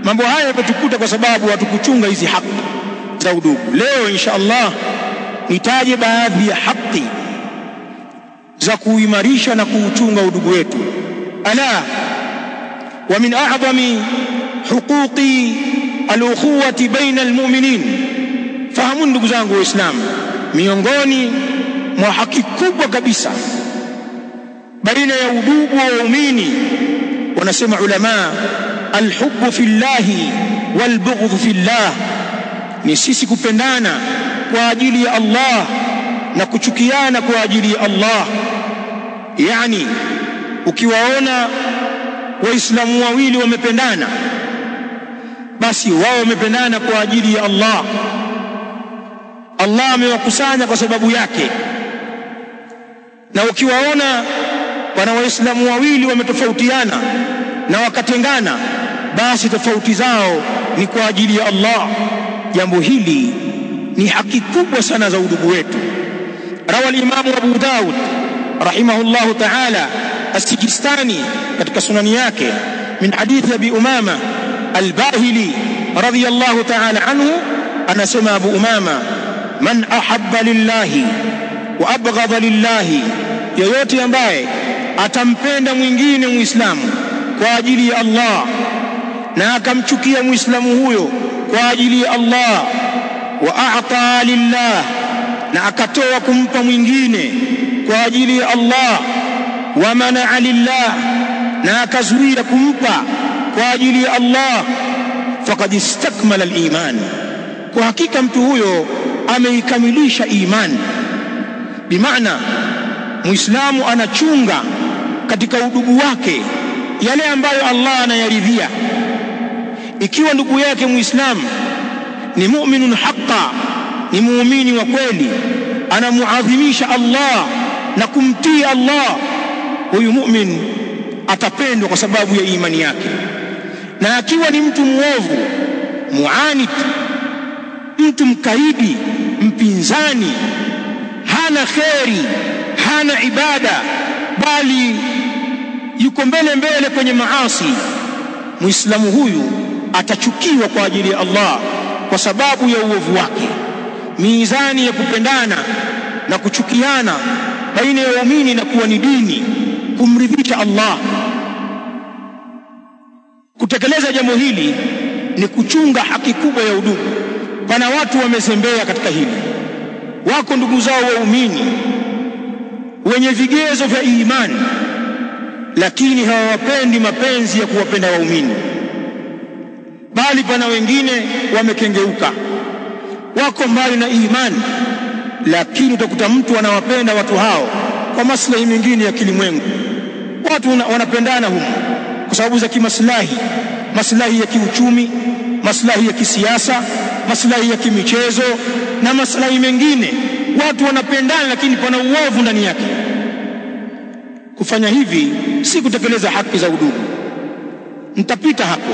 Mambo haya yatukuta kwa sababu hatukuchunga hizi haki za udugu. Leo insha Allah nitaje baadhi ya haki za kuimarisha na kuuchunga udugu wetu. Ala wa min a'zami huquqi al-ukhuwati baina al-mu'minin, fahamu ndugu zangu Waislamu, miongoni mwa haki kubwa kabisa baina ya udugu wa waumini, wanasema ulama, alhubbu fillahi walbughdhu fillah, ni sisi kupendana kwa ajili ya Allah na kuchukiana kwa ajili ya Allah. Yani ukiwaona waislamu wawili wamependana, basi wao wamependana kwa ajili ya Allah. Allah amewakusanya kwa sababu yake. Na ukiwaona wana waislamu wawili wametofautiana na wakatengana, basi tofauti zao ni kwa ajili ya Allah. Jambo hili ni haki kubwa sana za udugu wetu. Rawa al-Imam Abu Daud rahimahullahu ta'ala as-Sijistani katika sunani yake min hadithi Abi Umama al-Bahili radiyallahu ta'ala anhu, anasema Abu Umama, man ahabba lillahi wa abghadha lillahi, yoyote ambaye atampenda mwingine muislamu kwa ajili ya Allah na akamchukia muislamu huyo kwa ajili ya Allah, wa a'ta lillah, na akatoa kumpa mwingine kwa ajili ya Allah, wa mana'a lillah, na akazuia kumpa kwa ajili ya Allah, faqad istakmala al-iman, kwa hakika mtu huyo ameikamilisha iman. Bimaana muislamu anachunga katika udugu wake yale ambayo Allah anayaridhia. Ikiwa ndugu yake muislamu ni mu'minun haqqa, ni muumini wa kweli, anamuadhimisha Allah na kumtii Allah, huyu mu'min atapendwa kwa sababu ya imani yake. Na akiwa ni mtu muovu, muanid, mtu mkaidi, mpinzani, hana kheri, hana ibada, bali yuko mbele kwenye maasi, muislamu huyu atachukiwa kwa ajili ya Allah kwa sababu ya uovu wake. Mizani ya kupendana na kuchukiana baina ya waumini na kuwa ni dini kumridhisha Allah. Kutekeleza jambo hili ni kuchunga haki kubwa ya udugu. Pana watu wamezembea katika hili. Wako ndugu zao waumini wenye vigezo vya imani, lakini hawawapendi mapenzi ya kuwapenda waumini, bali pana wengine wamekengeuka, wako mbali na imani, lakini utakuta mtu anawapenda watu hao kwa maslahi mengine ya kilimwengu. Watu wanapendana humo kwa sababu za kimaslahi, maslahi ya kiuchumi, maslahi ya kisiasa, maslahi ya kimichezo na maslahi mengine. Watu wanapendana, lakini pana uovu ndani yake. Kufanya hivi si kutekeleza haki za udugu. Nitapita hapo.